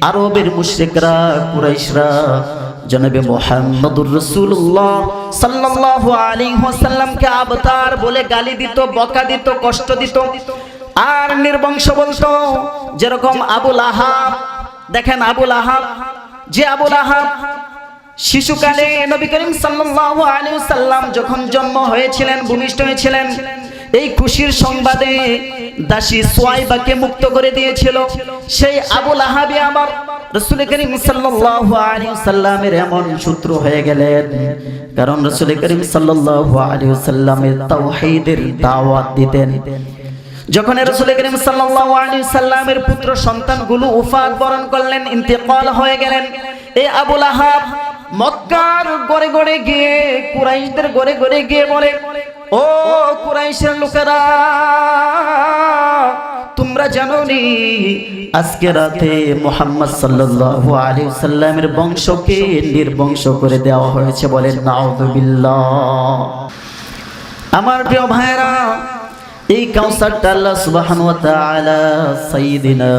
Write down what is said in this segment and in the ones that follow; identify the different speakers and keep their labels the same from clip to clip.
Speaker 1: আরবের মুশরিকরা কুরাইশরা জনাবে মুহাম্মদুর রাসূলুল্লাহ সাল্লাল্লাহু আলাইহি ওয়াসাল্লামকে আবতার বলে গালি দিত, বকা দিত, কষ্ট দিত আর নির্বংশ বলতো। যেরকম আবুল আহাব, দেখেন আবুল আহাব, যে আবুল আহাব শিশুকালে নবী করিম সাল্লাল্লাহু আলাইহি ওয়াসাল্লাম যখন জন্ম হয়েছিলেন, ভূমিষ্ঠ হয়েছিলেন, এই খুশির সংবাদে দাসী সুয়াইবাকে মুক্ত করে দিয়েছিল। সেই আবুল আহাবই আবার রাসূল করিম সাল্লাল্লাহু আলাইহি ওয়াসাল্লামের এমন শত্রু হয়ে গেলেন, কারণ রাসূল করিম সাল্লাল্লাহু আলাইহি ওয়াসাল্লামের তাওহীদের দাওয়াত দিতেন। যখন রাসূল করিম সাল্লাল্লাহু আলাইহি ওয়াসাল্লামের পুত্র সন্তানগুলো ওফাত বরণ করলেন, ইন্তেকাল হয়ে গেলেন, এই আবুল আহাব মক্কার গড়ে গড়ে গিয়ে, কুরাইশদের গড়ে গড়ে গিয়ে বলে, ও কুরাইশের লোকেরা, তোমরা জানো নি আজকে রাতে মুহাম্মদ সাল্লাল্লাহু আলাইহি ওয়াসাল্লামের বংশকে নির্বংশ করে দেওয়া হয়েছে। বলেন নাউযুবিল্লাহ। আমার প্রিয় ভাইরা, এই কাউসারটা আল্লাহ সুবহানাহু ওয়া তাআলা সাইয়্যিদিনা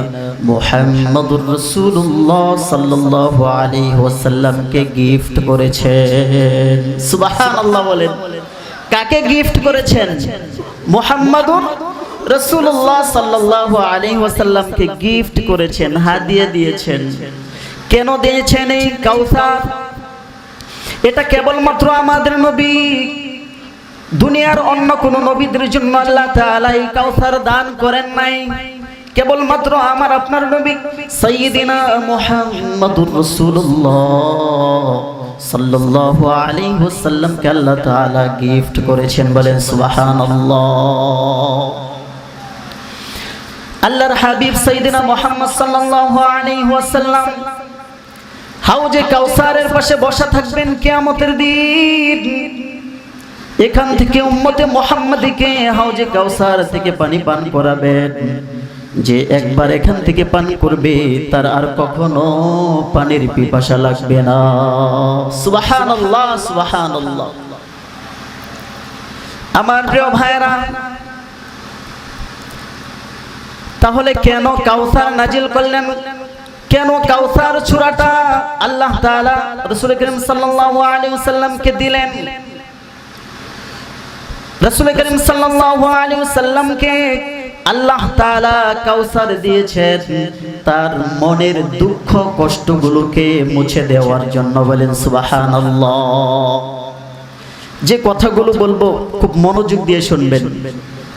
Speaker 1: মুহাম্মদুর রাসূলুল্লাহ সাল্লাল্লাহু আলাইহি ওয়াসাল্লামকে গিফট করেছেন। সুবহানাল্লাহ বলেন। কাকে গিফট করেছেন? মুহাম্মদুর রাসূলুল্লাহ সাল্লাল্লাহু আলাইহি ওয়াসাল্লামকে গিফট করেছেন, হাদিয়া দিয়েছেন। কেন দিয়েছেন এই কাউসার? এটা কেবলমাত্র আমাদের নবী, দুনিয়ার অন্য কোন নবীদের জন্য আল্লাহ তাআলা এই কাউসার দান করেন নাই। কেবলমাত্র আমার আপনার নবী সাইয়্যিদিনা মুহাম্মদুর রাসূলুল্লাহ সাল্লাল্লাহু আলাইহি ওয়াসাল্লামকে আল্লাহ তাআলা গিফট করেছেন। বলেন সুবহানাল্লাহ। আল্লাহর হাবিব সাইয়্যিদিনা মুহাম্মদ সাল্লাল্লাহু আলাইহি ওয়াসাল্লাম হাউজে কাউসারের পাশে বসা থাকবেন কিয়ামতের দিন। এখান থেকে উম্মতে মুহাম্মাদীকে হাউজে কাউসার থেকে পানি পান করাবেন। যে একবার এখান থেকে পান করবে তার আর কখনো পানির পিপাসা লাগবে না। সুবহানাল্লাহ, সুবহানাল্লাহ। আমার প্রিয় ভাইরা, তাহলে কেন কাউসার নাজিল করলেন? কেন কাউসার সূরাটা আল্লাহ তাআলা রাসূল করিম সাল্লাল্লাহু আলাইহি ওয়াসাল্লামকে দিলেন? রাসূল করিম সাল্লাল্লাহু আলাইহি ওয়াসাল্লামকে আল্লাহ তাআলা কাউসার দিয়েছেন তার মনের দুঃখ কষ্টগুলোকে মুছে দেওয়ার জন্য। বলেন সুবহানাল্লাহ। যে কথাগুলো বলবো খুব মনোযোগ দিয়ে শুনবেন,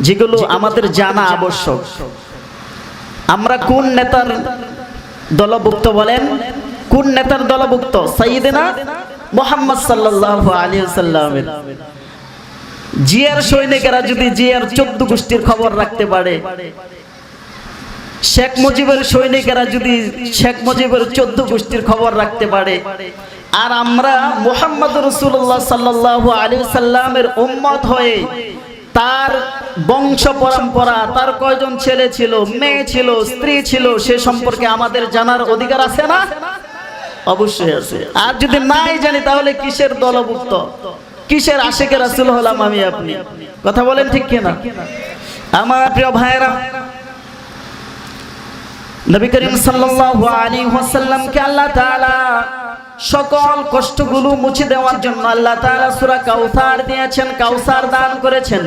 Speaker 1: যেগুলো আমাদের জানা আবশ্যক। আমরা কোন নেতার দলভুক্ত? বলেন কোন নেতার দলভুক্ত? সাইয়্যিদিনা মুহাম্মদ সাল্লাল্লাহু আলাইহি ওয়াসাল্লামের। জিয়ার সৈনিকেরা যদি জিয়ার 14 গোষ্ঠীর খবর রাখতে পারে, শেখ মুজিবের সৈনিকেরা যদি শেখ মুজিবের 14 গোষ্ঠীর খবর রাখতে পারে, আর আমরা মুহাম্মদুর রাসূলুল্লাহ সাল্লাল্লাহু আলাইহি ওয়াসাল্লামের উম্মত হয়ে তার বংশ পরম্পরা, তার কয়জন ছেলে ছিল, মেয়ে ছিল, স্ত্রী ছিল, সে সম্পর্কে আমাদের জানার অধিকার আছে না? অবশ্যই আছে। আর যদি নাই জানি তাহলে কিসের দলভুক্ত, কিসের আশিকে রাসূল হলাম আমি আপনি? কথা বলেন ঠিক কিনা? আমার প্রিয় ভাইরা, নবী করিম সাল্লাল্লাহু আলাইহি ওয়াসাল্লামকে আল্লাহ তাআলা সকল কষ্টগুলো মুছে দেওয়ার জন্য আল্লাহ তাআলা সূরা কাউসার দিয়েছেন, কাউসার দান করেছেন।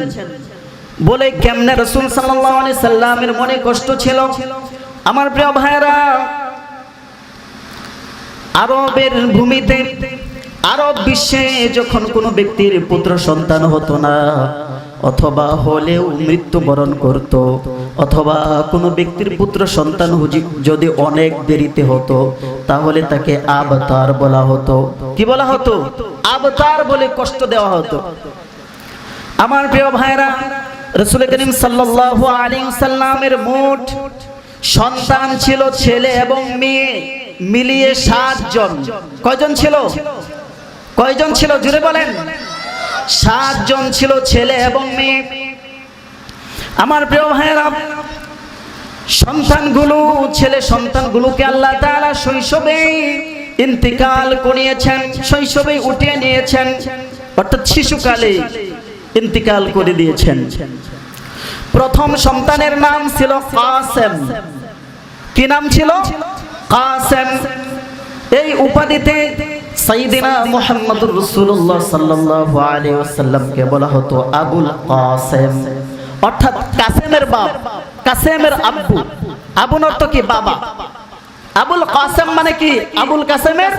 Speaker 1: বলে কেমনে রাসূল সাল্লাল্লাহু আলাইহি সাল্লামের মনে কষ্ট ছিল? আমার প্রিয় ভাইরা, আরবের ভূমিতে, আরব বিশ্বে যখন কোনো ব্যক্তির পুত্র সন্তান হতো না, অথবা হলেও মৃত্যুবরণ করত, অথবা কোনো ব্যক্তির পুত্র সন্তান যদি অনেক দেরিতে হতো, তাহলে তাকে আবতার বলা হতো। কি বলা হতো? আবতার বলে কষ্ট দেওয়া হতো। আমার প্রিয় ভাইরা, রাসূল করিম সাল্লাল্লাহু আলাইহি ওয়াসাল্লামের মোট সন্তান ছিল ছেলে এবং মেয়ে মিলিয়ে 7 জন। কয়জন ছিল? কয়জন ছিল? জোরে বলেন। 7 জন ছিল ছেলে এবং মেয়ে। আমার প্রিয় ভাইরা, সন্তানগুলো, ছেলে সন্তানগুলোকে আল্লাহ তাআলা শৈশবেই ইন্তিকাল করিয়েছেন, শৈশবেই উঠিয়ে নিয়েছেন, অর্থাৎ শিশুকালে ইন্তিকাল করে দিয়েছেন। প্রথম সন্তানের নাম ছিল কাসেম। কি নাম ছিল? কাসেম, এই উপাধিতে সাইয়্যিদিনা মুহাম্মদুর রাসূলুল্লাহ সাল্লাল্লাহু আলাইহি ওয়াসাল্লামকে বলা হতো আবুল কাসেম, অর্থাৎ কাসেমের বাপ, কাসেমের আব্বু। আবুর অর্থ কি? বাবা। আবুল কাসেম মানে কি? আবুল কাসেমের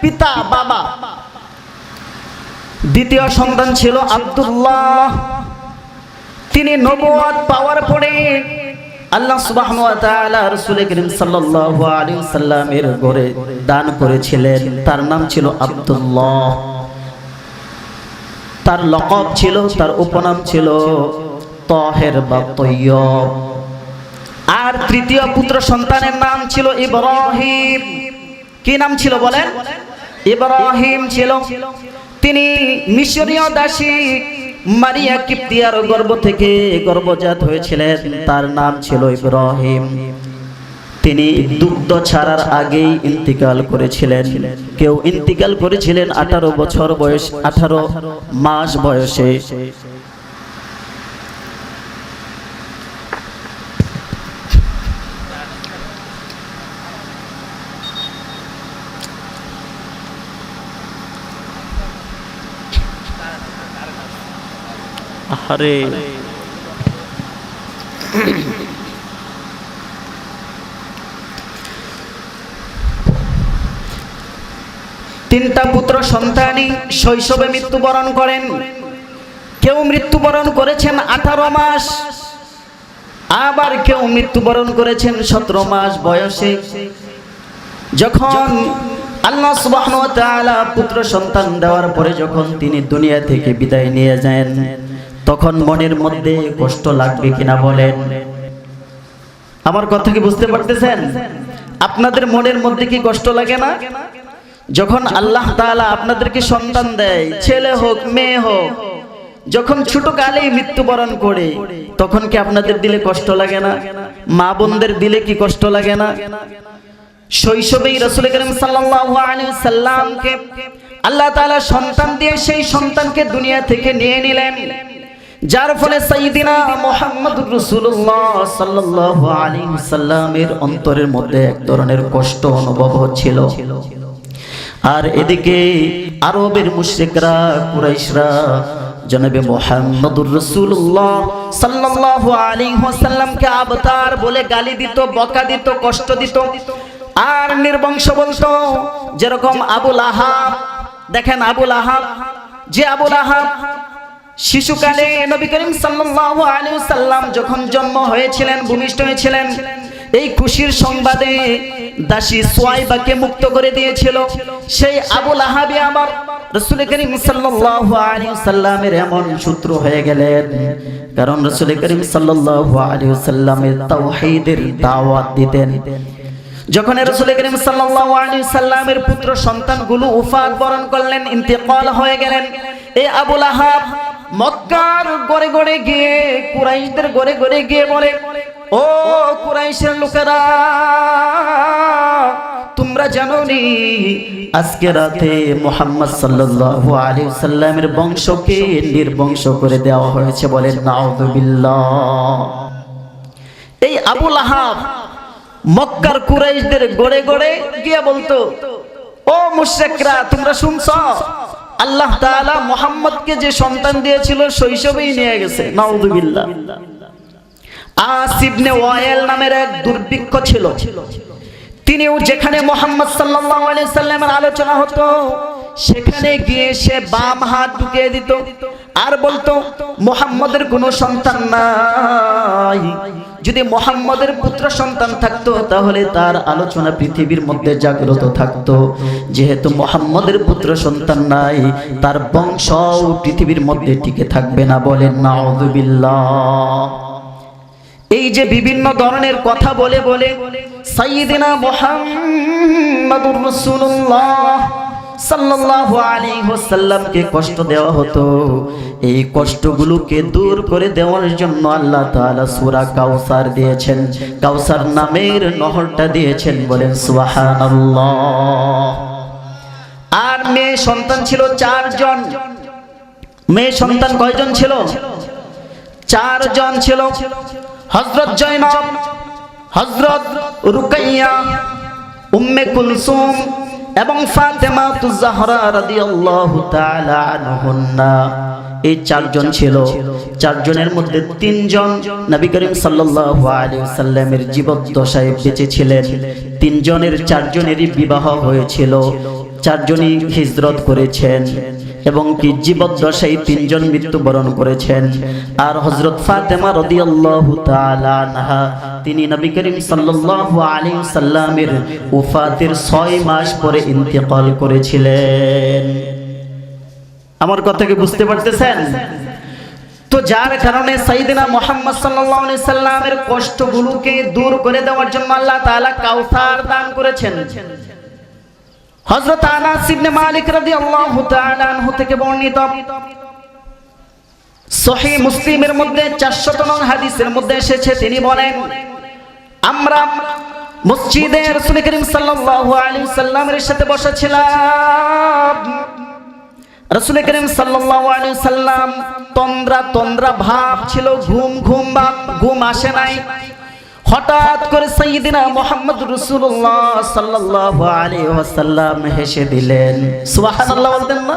Speaker 1: পিতা, বাবা। দ্বিতীয় সন্তান ছিল আব্দুল্লাহ। তিনি নবুয়ত পাওয়ার পরে আল্লাহ সুবহানাহু ওয়া তাআলা রাসূল করিম সাল্লাল্লাহু আলাইহি ওয়াসাল্লামের ঘরে দান করেছিলেন। তার নাম ছিল আব্দুল্লাহ। তার লকব ছিল, তার উপনাম ছিল তাহের বা তয়্যব। আর তৃতীয় পুত্র সন্তানের নাম ছিল ইব্রাহিম। কি নাম ছিল বলেন? ইব্রাহিম ছিল। তিনি মিশরীয় দাসী মারিয়া কিপ্তিয়ার গর্ভ থেকে গর্ভজাত হয়েছিলেন। তার নাম ছিল ইব্রাহিম। তিনি দুগ্ধ ছাড়ার আগেই ইন্তিকাল করেছিলেন। কেউ ইন্তিকাল করেছিলেন 18 বছর বয়স, 18 মাস বয়সে।
Speaker 2: আরে
Speaker 1: তিনটা পুত্র সন্তানই শৈশবে মৃত্যুবরণ করেন। কেউ মৃত্যুবরণ করেছেন 18 মাস, আবার কেউ মৃত্যুবরণ করেছেন 17 মাস বয়সে। যখন আল্লাহ সুবহানাহু ওয়া তাআলা পুত্র সন্তান দেওয়ার পরে যখন তিনি দুনিয়া থেকে বিদায় নিয়ে যান, তখন মনের মধ্যে কষ্ট লাগবে কিনা বলেন? আমার কথা কি বুঝতে পারতেছেন? আপনাদের মনের মধ্যে কি কষ্ট লাগে না? যখন আল্লাহ তাআলা আপনাদেরকে সন্তান দেয়, ছেলে হোক মেয়ে হোক, যখন ছোট কালেই মৃত্যুবরণ করে, তখন কি আপনাদের দিলে কষ্ট লাগে না? মা বোনদের দিলে কি কষ্ট লাগে না? শৈশবেই রাসূল করিম সাল্লাল্লাহু আলাইহি সাল্লামকে আল্লাহ তাআলা সন্তান দিয়ে সেই সন্তানকে দুনিয়া থেকে নিয়ে নিলেন, যার ফলে সাইয়্যিদিনা মুহাম্মদুর রাসূলুল্লাহ সাল্লাল্লাহু আলাইহি সাল্লামের অন্তরের মধ্যে এক ধরনের কষ্ট অনুভব হচ্ছিল। আর এদিকে আরবের মুশরিকরা, কুরাইশরা জনাবে মুহাম্মদুর রাসূলুল্লাহ সাল্লাল্লাহু আলাইহি ওয়াসাল্লামকে আবতার বলে গালি দিত, বকা দিত, কষ্ট দিত আর নির্বংশ বলতো। যেরকম আবুল আহাব, দেখেন আবুল আহাব, যে আবুল আহাব শিশুকালে নবী করিম সাল্লাল্লাহু আলাইহি ওয়াসাল্লাম যখন জন্ম হয়েছিলেন, ভূমিষ্ঠ হয়েছিলেন, এই খুশির সংবাদে দাসী সুয়াইবাকে মুক্ত করে দিয়েছিল। সেই আবুল আহাবই আমার রাসূল করিম সাল্লাল্লাহু আলাইহি ওয়াসাল্লামের এমন শত্রু হয়ে গেলেন, কারণ রাসূল করিম সাল্লাল্লাহু আলাইহি ওয়াসাল্লামের তাওহীদের দাওয়াত দিতেন। যখন রাসূল করিম সাল্লাল্লাহু আলাইহি ওয়াসাল্লামের পুত্র সন্তানগুলো ওফাত বরণ করলেন, ইন্তেকাল হয়ে গেলেন, এই আবুল আহাব মক্কার ঘরে ঘরে গিয়ে, কুরাইশদের ঘরে ঘরে গিয়ে বলে, ও কুরাইশের লোকেরা, তোমরা জানো নি আজকে রাতে মুহাম্মদ সাল্লাল্লাহু আলাইহি ওয়াসাল্লামের বংশকে নির্বংশ করে দেওয়া হয়েছে? বলেন নাউযুবিল্লাহ। এই আবুল আহাব মক্কার কুরাইশদের গড়ে গড়ে গিয়ে বলতো, ও মুশরিকরা, তোমরা শুনছো আল্লাহ তাআলা মুহাম্মদকে যে সন্তান দিয়েছিল শৈশবেই নিয়ে গেছে। নাউযুবিল্লাহ। আস ইবনে ওয়াইল নামের এক দুর্ভিক্ষ ছিল, তিনিও যেখানে মুহাম্মদ সাল্লাল্লাহু আলাইহি সাল্লামের আলোচনা হতো সেখানে গিয়ে সে বাম হাত ঢুকিয়ে দিত আর বলতো, মুহাম্মদের কোনো সন্তান নাই। যদি মুহাম্মদের পুত্র সন্তান থাকতো তাহলে তার আলোচনা পৃথিবীর মধ্যে জাগ্রত থাকতো। যেহেতু মুহাম্মদের পুত্র সন্তান নাই, তার বংশ পৃথিবীর মধ্যে টিকে থাকবে না। বলেন নাউযুবিল্লাহ। এই যে বিভিন্ন ধরনের কথা বলে বলে সাইয়্যিদিনা মুহাম্মদুর রাসূলুল্লাহ সাল্লাল্লাহু আলাইহি ওয়াসাল্লামকে কষ্ট দেওয়া হতো, এই কষ্টগুলোকে দূর করে দেওয়ার জন্য আল্লাহ তাআলা সূরা কাউসার দিয়েছেন, কাউসার নামের নহরটা দিয়েছেন। বলেন সুবহানাল্লাহ। আর মেয়ে সন্তান ছিল 4 জন। মেয়ে সন্তান কয়জন ছিল? 4 জন ছিল। হযরত জয়নব, হযরত রুকাইয়া, উম্মে কুলসুম এবং ফাতেমাতুজ জাহরা রাদিয়াল্লাহু তাআলা আনহুন্না। এই চারজন ছিল। চারজনের মধ্যে তিনজন নবী করিম সাল্লাল্লাহু আলাইহি ওয়াসাল্লামের জীবদ্দশায় বেঁচে ছিলেন। তিনজনের চারজনেরই বিবাহ হয়েছিল, চারজনই হিজরত করেছেন এবং কি জীবদ্দশায় তিনজন মৃত্যুবরণ করেছেন। আর হযরত ফাতেমা রাদিয়াল্লাহু তাআলা আনহা তিনি নবী করিম সাল্লাল্লাহু আলাইহি ওয়াসাল্লামের ওফাতের 6 মাস পরে ইন্তেকাল করেছিলেন। আমার কথা কি বুঝতে পারতেছেন? তো যার কারণে সাইয়েদনা মুহাম্মদ সাল্লাল্লাহু আলাইহি সাল্লামের কষ্টগুলোকে দূর করে দেওয়ার জন্য আল্লাহ তাআলা কাউসার দান করেছেন। হযরত আনাস ইবনে মালিক রাদিয়াল্লাহু তাআলা আনহু থেকে বর্ণিত সহিহ মুসলিমের মধ্যে 400 নং হাদিসের মধ্যে এসেছে, তিনি বলেন, আমরা মসজিদে রাসূল করিম সাল্লাল্লাহু আলাইহি সাল্লামের সাথে বসেছিলাম। রাসূল করিম সাল্লাল্লাহু আলাইহি সাল্লাম তন্দ্রা ভাব ছিল, ঘুম আসে নাই। হঠাৎ করে সাইয়েদনা মুহাম্মদ রাসূলুল্লাহ সাল্লাল্লাহু আলাইহি ওয়াসাল্লাম হেসে দিলেন। সুবহানাল্লাহ বলতেন না?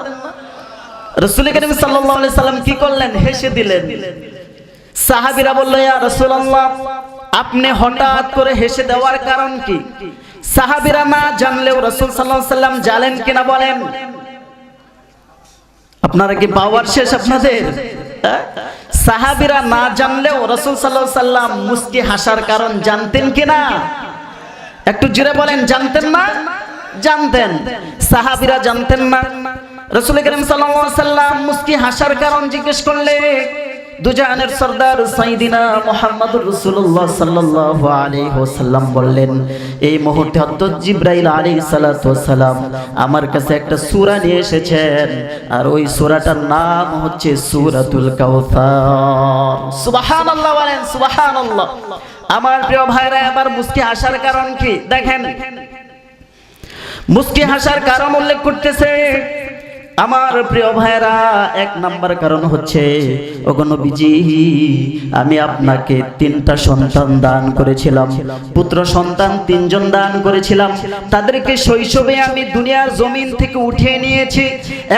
Speaker 1: রাসূল করিম সাল্লাল্লাহু আলাইহি সাল্লাম কি করলেন? হেসে দিলেন। সাহাবীরা বলল, ইয়া রাসূলুল্লাহ, আপনি হঠাৎ করে হেসে দেওয়ার কারণ কি? সাহাবীরা না জানলেও রাসূল সাল্লাল্লাহু আলাইহি সাল্লাম জানেন কিনা বলেন? আপনারা কি পাওয়ার শেষ আপনাদের? সাহাবীরা না জানলেও রাসূল সাল্লাল্লাহু আলাইহি সাল্লাম মুস্কি হাসার কারণ জানতেন কিনা? একটু জোরে বলেন, জানতেন না? জানতেন। সাহাবীরা জানতেন না। রাসূল করিম সাল্লাল্লাহু আলাইহি সাল্লাম মুস্কি হাসার কারণ জিজ্ঞেস করলে দুজাহানের সরদার সাইয়েদনা মুহাম্মদুর রাসূলুল্লাহ সাল্লাল্লাহু আলাইহি ওয়াসাল্লাম বললেন, এই মুহূর্তে হযরত জিবরাইল আলাইহিস সালাতু ওয়াসসালাম আমার কাছে একটা সূরা নিয়ে এসেছেন, আর ওই সূরাটার নাম হচ্ছে সূরাতুল কাউসার। সুবহানাল্লাহ বলেন, সুবহানাল্লাহ। আমার প্রিয় ভাইরা, এবার মুস্কি হাসার কারণ কি দেখেন। মুস্কি হাসার কারণ উল্লেখ করতেছে আমার প্রিয় ভাইরা। 1 নাম্বার কারণ হচ্ছে, ওগো নবীজি, আমি আপনাকে 3টা সন্তান দান করেছিলাম, পুত্র সন্তান 3 জন দান করেছিলাম। তাদেরকে শৈশবে আমি দুনিয়ার জমিন থেকে উঠিয়ে নিয়েছি।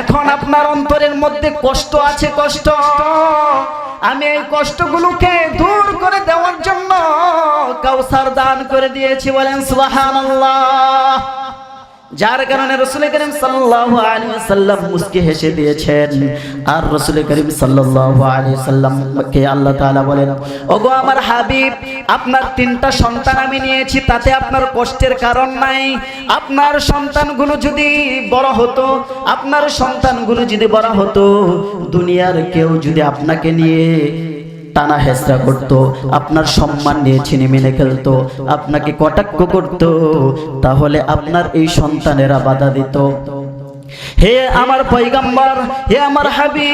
Speaker 1: এখন আপনার অন্তরের মধ্যে কষ্ট আছে, কষ্ট। আমি এই কষ্টগুলোকে দূর করে দেওয়ার জন্য কাউসার দান করে দিয়েছি। বলেন সুবহানাল্লাহ। যার কারণে রাসূল করিম সাল্লাল্লাহু আলাইহি ওয়াসাল্লাম মুস্কি হেসে দিয়েছেন। আর রাসূল করিম সাল্লাল্লাহু আলাইহি ওয়াসাল্লামকে আল্লাহ তাআলা বলেন, ওগো আমার হাবিব, আপনার 3টা সন্তান আমি নিয়েছি, তাতে আপনার কষ্টের কারণ নাই। আপনার সন্তানগুলো যদি বড় হতো, দুনিয়ার কেউ যদি আপনাকে নিয়ে টানা হেসরা করত, আপনার সম্মান নিয়ে ছিনিমিনি খেলতো, আপনাকে কটাক্ষ করত, তাহলে আপনার এই সন্তানেরা বাধা দিত। হে আমার পয়গম্বর, হে আমার হাবিব,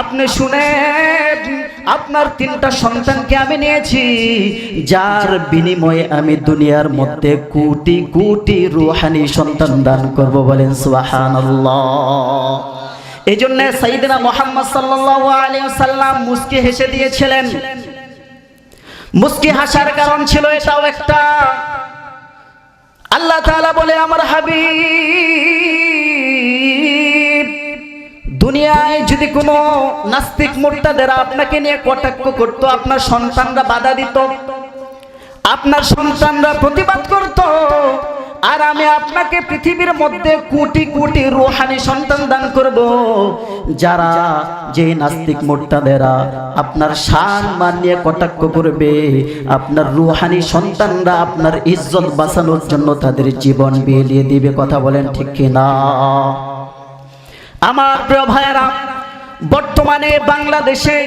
Speaker 1: আপনি শুনেন, আপনার 3টা সন্তানকে আমি নিয়েছি, যার বিনিময়ে আমি দুনিয়ার মধ্যে কোটি কোটি রূহানি সন্তান দান করব। বলেন সুবহানাল্লাহ। এই জন্য সাইয়েদনা মুহাম্মদ সাল্লাল্লাহু আলাইহি ওয়াসাল্লাম মুস্কি হেসে দিয়েছিলেন। মুস্কি হাসার কারণ ছিল এটাও একটা। আল্লাহ তাআলা বলে, আমার হাবিব, দুনিয়ায় যদি কোনো নাস্তিক মুরতাদেরা আপনাকে নিয়ে কটাক্ষ করত, আপনার সন্তানরা বাধা দিত, আপনার সন্তানরা প্রতিবাদ করত, আর আমি আপনাকে পৃথিবীর মধ্যে কোটি কোটি রূহানি সন্তান দান করব, যারা যে নাস্তিক মুরতাদেরা আপনার সম্মান নিয়ে কটাক্ষ করবে, আপনার রূহানি সন্তানরা আপনার ইজ্জত বাঁচানোর জন্য তাদের জীবন বিলিয়ে দিবে। কথা বলেন ঠিক কি না? আমার প্রিয় ভাইরা, বর্তমানে বাংলাদেশে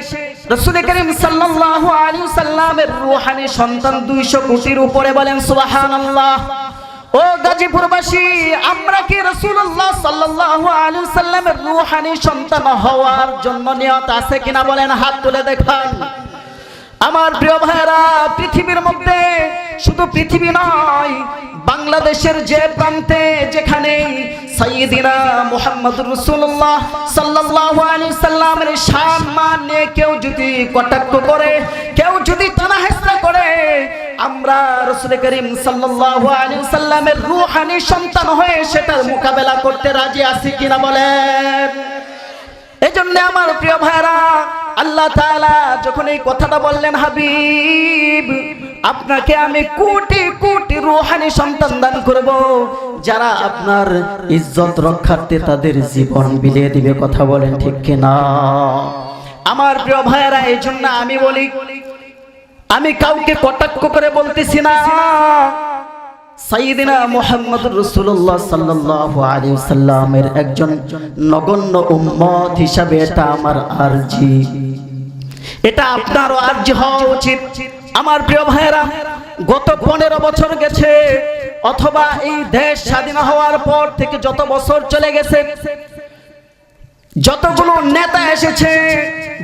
Speaker 1: রাসূল করিম সাল্লাল্লাহু আলাইহি ওয়াসাল্লামের রূহানি সন্তান 200 কোটির উপরে। বলেন সুবহানাল্লাহ। ও গাজীপুরবাসী, আমরা কি রাসূলুল্লাহ সাল্লাল্লাহু আলাইহি ওয়াসাল্লামের রূহানি সন্তান হওয়ার জন্য নিয়ত আছে কিনা? বলেন, হাত তুলে দেখান। আমার প্রিয় ভাইরা, পৃথিবীর মধ্যে, শুধু পৃথিবী নয়, বাংলাদেশের যে প্রান্তে যেখানে সাইয়েদিনা মুহাম্মদুর রাসূলুল্লাহ সাল্লাল্লাহু আলাইহি সাল্লামের সম্মান নিয়ে কেউ যদি কটাক্ষ করে, কেউ যদি টানা হেসরা করে, আমরা রাসূল করিম সাল্লাল্লাহু আলাইহি ওয়াসাল্লামের রূহানি সন্তান হয়ে সেটার মোকাবেলা করতে রাজি আছি কিনা বলেন? এজন্য আমার প্রিয় ভাইরা, আল্লাহ তাআলা যখন এই কথাটা বললেন, হাবিব আপনাকে আমি কোটি কোটি রূহানি সন্তান দান করব যারা আপনার ইজ্জত রক্ষার্থে তাদের জীবন বিলিয়ে দিবে। কথা বলেন ঠিক কিনা? আমার প্রিয় ভাইরা, এই জন্য আমি বলি, আমি কাউকে কটাক্ষ করে বলতেছি না, সাইয়্যিদিনা মুহাম্মদুর রাসূলুল্লাহ সাল্লাল্লাহু আলাইহি ওয়াসাল্লামের একজন নগণ্য উম্মত হিসাবে এটা আমার আরজি, এটা আপনারও আরজি হওয়া উচিত। আমার প্রিয় ভাইরা, গত 15 বছর গেছে, অথবা এই দেশ স্বাধীন হওয়ার পর থেকে যত বছর চলে গেছে, যতগুলো নেতা এসেছে,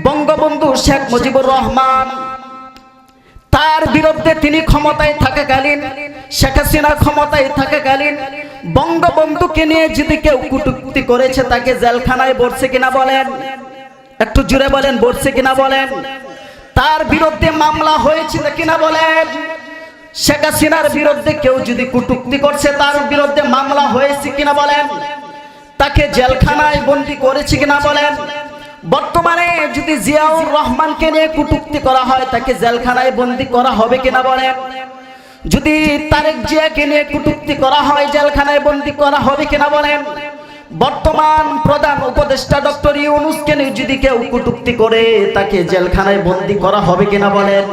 Speaker 1: বঙ্গবন্ধু শেখ মুজিবুর রহমান, তার বিরুদ্ধে তিনি ক্ষমতায় থাকাকালীন, শেখ হাসিনা ক্ষমতায় থাকাকালীন বঙ্গবন্ধুকে নিয়ে যদি কেউ কটূক্তি করেছে তাকে জেলখানায় ভরছে কিনা বলেন? একটু জোরে বলেন, ভরছে কিনা বলেন? তার বিরুদ্ধে মামলা হয়েছিল কিনা বলেন? শেখ হাসিনার বিরুদ্ধে কেউ যদি কটূক্তি করছে তার বিরুদ্ধে মামলা হয়েছে কিনা বলেন? তাকে জেলখানায় বন্দী করেছে কিনা বলেন? বর্তমানে যদি জিয়াউর রহমানকে নিয়ে কটূক্তি করা হয় তাকে জেলখানায় বন্দী করা হবে কিনা বলেন? যদি তারেক জিয়াকে নিয়ে কটূক্তি করা হয় জেলখানায় বন্দী করা হবে কিনা বলেন? বর্তমান প্রধান উপদেষ্টা ডক্টর ইউনূসকে নিয়ে যদি কেউ কটূক্তি করে তাকে জেলখানায় বন্দী করা হবে কিনা বলেন?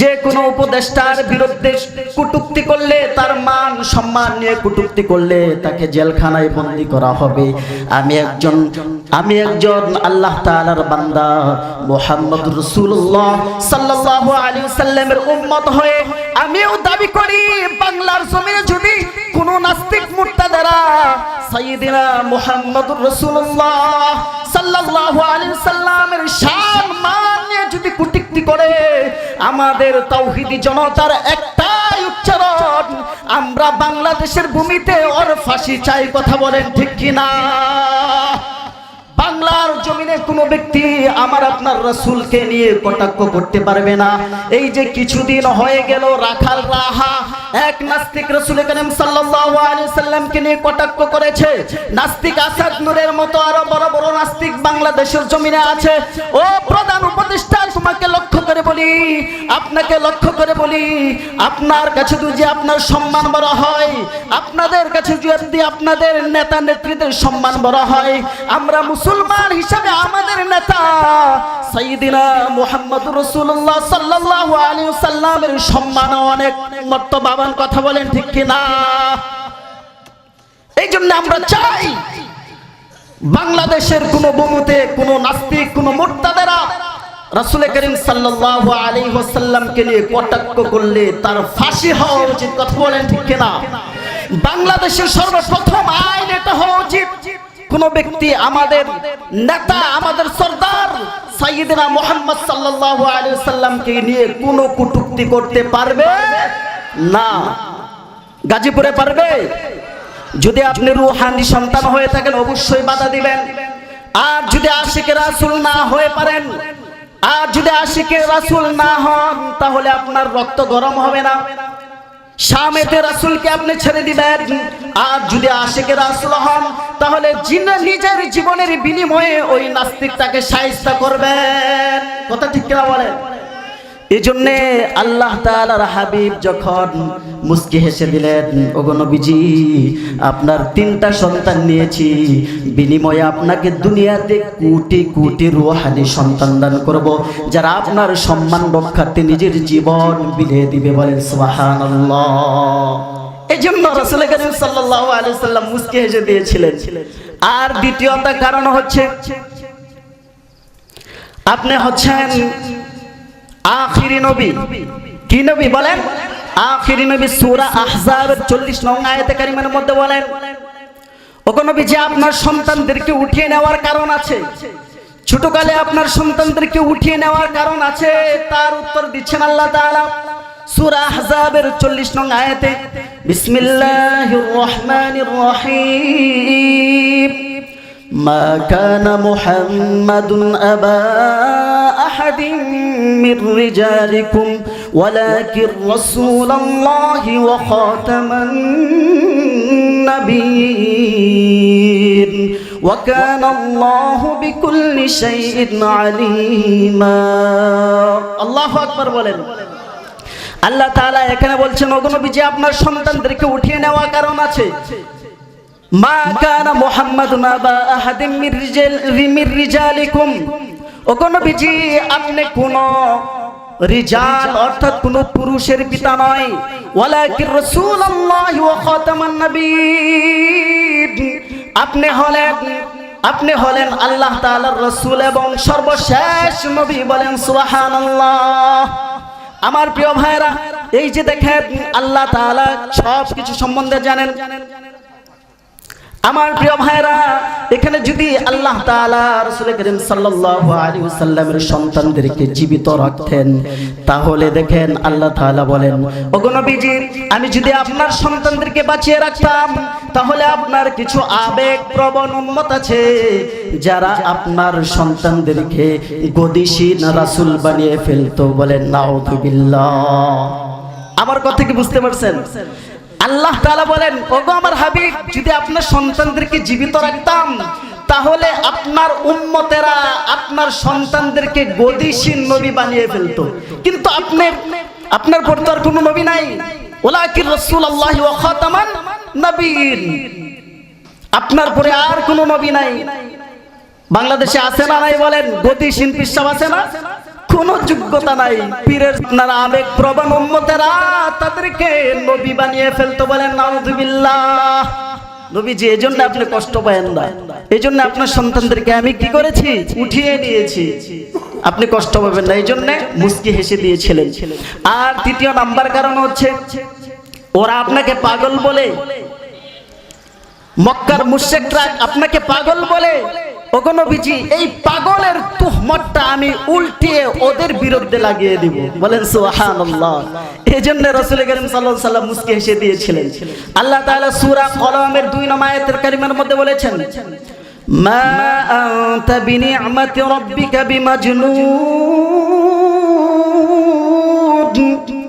Speaker 1: যে কোনো উপদেষ্টার বিরুদ্ধে কটূক্তি করলে, তার মান সম্মান নিয়ে কটূক্তি করলে তাকে জেলখানায় বন্দী করা হবে। আমি একজন আল্লাহ তাআলার বান্দা, মুহাম্মদুর রাসূলুল্লাহ সাল্লাল্লাহু আলাইহি ওয়াসাল্লামের উম্মত হয়ে আমিও দাবি করি, বাংলার জমিনে যদি কোন নাস্তিক মুরতাদারা সাইয়্যিদিনা মুহাম্মদুর রাসূলুল্লাহ সাল্লাল্লাহু আলাইহি ওয়াসাল্লামের শান মান নিয়ে যদি কটূক্তি করে, আমাদের তাওহীদি জনতার একটাই উচ্চারণ, আমরা বাংলাদেশের ভূমিতে ওর ফাঁসি চাই। কথা বলেন ঠিক কিনা? বাংলার জমিনে কোনো ব্যক্তি আমার আপনার রাসূলকে নিয়ে কটাক্ষ করতে পারবে না। এই যে কিছুদিন হয়ে গেল রাখাল রাহা এক নাস্তিক রাসূল করিম সাল্লাল্লাহু আলাইহি সাল্লামকে নিয়ে কটাক্ষ করেছে। নাস্তিক আসাদ নূরের মতো আরো বড় বড় নাস্তিক বাংলাদেশের জমিনে আছে। ও প্রধান উপদেষ্টা, তোমাকে লক্ষ্য করে বলি, আপনাকে লক্ষ্য করে বলি, আপনার কাছে যদি আপনার সম্মান বড় হয়, আপনাদের কাছে যদি আপনাদের নেতা নেত্রীদের সম্মান বড় হয়, আমরা মুসলমান হিসাবে আমাদের নেতা সাইয়্যিদিনা মুহাম্মদুর রাসূলুল্লাহ সাল্লাল্লাহু আলাইহি ওয়াসাল্লামের সম্মান অনেক মর্যাদাবান। কথা বলেন ঠিক কিনা? এই জন্য আমরা চাই বাংলাদেশের কোন ভূমিতে কোন নাস্তিক, কোন মুরতাদারা রাসূল করিম সাল্লাল্লাহু আলাইহি ওয়াসাল্লামকে নিয়ে কটাক্ষ করলে তার ফাঁসি হওয়া উচিত। কথা বলেন ঠিক কিনা? বাংলাদেশের সর্বপ্রথম আইন এটা হওয়া উচিত, কোন ব্যক্তি আমাদের নেতা, আমাদের সরদার সাইয়্যিদিনা মুহাম্মদ সাল্লাল্লাহু আলাইহি ওয়াসাল্লামকে নিয়ে কোন কটূক্তি করতে পারবে না। গাজীপুরে পারবে? যদি আপনি রূহানি সন্তান হয়ে থাকেন অবশ্যই বাধা দিবেন। আর যদি আশিকে রাসূল না হয়ে পারেন, আর যদি আশিকে রাসূল না হন, তাহলে আপনার রক্ত গরম হবে না, শামেতে রাসূলকে আপনি ছেড়ে দিবেন। আর যদি আশিকে রাসূল হন, তাহলে নিজের জীবনের বিনিময়ে ওই নাস্তিকটাকে শায়েস্তা করবেন। কথা ঠিক কিনা বলেন? এই জন্য আল্লাহ তাআলার হাবিব যখন মুস্কি হেসে দিলেন, ওগো নবীজি, আপনার 3টা সন্তান নিয়েছি, বিনিময়ে আপনাকে দুনিয়াতে কোটি কোটি রূহানি সন্তান দান করব যারা আপনার সম্মান রক্ষার্থে নিজের জীবন বিলিয়ে দিবে। বলেন সুবহানাল্লাহ। এই জন্য রাসূল করিম সাল্লাল্লাহু আলাইহি সাল্লাম মুস্কি হেসে দিয়েছিলেন। আর দ্বিতীয়টা কারণ হচ্ছে, আপনি হচ্ছেন আখিরি নবী। কি নবী বলেন? আখিরি নবী। সূরা আহজাবের 40 নং আয়াতে কারিমার মধ্যে বলেন, ওগো নবী, যে আপনার সন্তানদেরকে উঠিয়ে নেওয়ার কারণ আছে, ছোটকালে আপনার সন্তানদেরকে উঠিয়ে নেওয়ার কারণ আছে, তার উত্তর দিচ্ছেন আল্লাহ তাআলা সূরা আহজাবের 40 নং আয়াতে, বিসমিল্লাহির রহমানির রহিম, মা কানা মুহাম্মাদুন আবা আহাদিন মির রিজালিকুম ওয়ালাকিন রাসূলুল্লাহি ওয়া খাতামান নাবিয়্যিন ওয়া কানা আল্লাহু বিকুল্লি শাইইন আলীমা। আল্লাহু আকবার বলেন। আল্লাহ তাআলা এখানে বলছেন, ওগো নবীজি আপনার সন্তানদেরকে উঠিয়ে নেওয়ার কারণ আছে। মা কানা মুহাম্মাদুন আবা আহাদিম মির রিজালিকুম, ওগো নবীজি আপনি কোন রিজাল অর্থাৎ কোন পুরুষের পিতা নয়। ওয়ালাকিন রাসূলুল্লাহি ওয়া খাতামান নাবিয়্যিন, আপনি হলেন আল্লাহ তাআলার রাসূল এবং সর্বশেষ নবী। বলেন সুবহানাল্লাহ। আমার প্রিয় ভাইরা, এই যে দেখেন আল্লাহ তাআলা সব কিছু সম্বন্ধে জানেন। আমার প্রিয় ভাইরা, এখানে যদি আল্লাহ তাআলা রাসূল করিম সাল্লাল্লাহু আলাইহি ওয়াসাল্লামের সন্তানদেরকে জীবিত রাখতেন, তাহলে দেখেন আল্লাহ তাআলা বলেন, ওগো নবীজি আমি যদি আপনার সন্তানদেরকে বাঁচিয়ে রাখতাম, তাহলে আপনার কিছু আবেগ প্রবণ উম্মত আছে যারা আপনার সন্তানদেরকে গদিশীন রাসূল বানিয়ে ফেলতো। বলেন নাউযুবিল্লাহ। আমার কথা কি বুঝতে পারছেন? আল্লাহ তাআলা বলেন, ওগো আমার হাবিব যদি আপনার সন্তানদেরকে জীবিত রাখতাম, তাহলে আপনার উম্মতেরা আপনার সন্তানদেরকে গদিশীন নবী বানিয়ে ফেলতো। কিন্তু আপনার পর তো আর কোনো নবী নাই। ওয়ালাকিন রাসূলুল্লাহি ওয়া খাতামান নাবিয়্যিন, আপনার পরে আর কোনো নবী নাই। বাংলাদেশে আছে না নাই বলেন? গদিশীন পিসাব আছে না? কোন যোগ্যতা নাই। পীরের আপনারা আবেগ প্রবণ উম্মতেরা তাদেরকে নবী বানিয়ে ফেলতো। বলেন নাউযুবিল্লাহ। নবীজি এজন্য আপনি কষ্ট পায়েন না, এজন্য আপনার সন্তানদেরকে আমি কি করেছি? উঠিয়ে নিয়েছি। আপনি কষ্ট পাবেন না, এজন্য মুস্কি হেসে দিয়েছিলেন। আর তৃতীয় নাম্বার কারণ হচ্ছে, ওরা আপনাকে পাগল বলে, মক্কার মুশরিকরা আপনাকে পাগল বলে। ওগো নবীজি এই পাগলের তুহমতটা আমি উল্টিয়ে ওদের বিরুদ্ধে লাগিয়ে দিব। বলেন সুবহানাল্লাহ। এজন্য রাসূল করিম সাল্লাল্লাহু আলাইহি ওয়াসাল্লাম মুস্কি হেসে দিয়েছিলেন। আল্লাহ তাআলা সূরা কলমের 2 নম্বর আয়াতের কারিমার মধ্যে বলেছেন, মা আনতা বিনি'মাতি রাব্বিকা বিমাজনুন।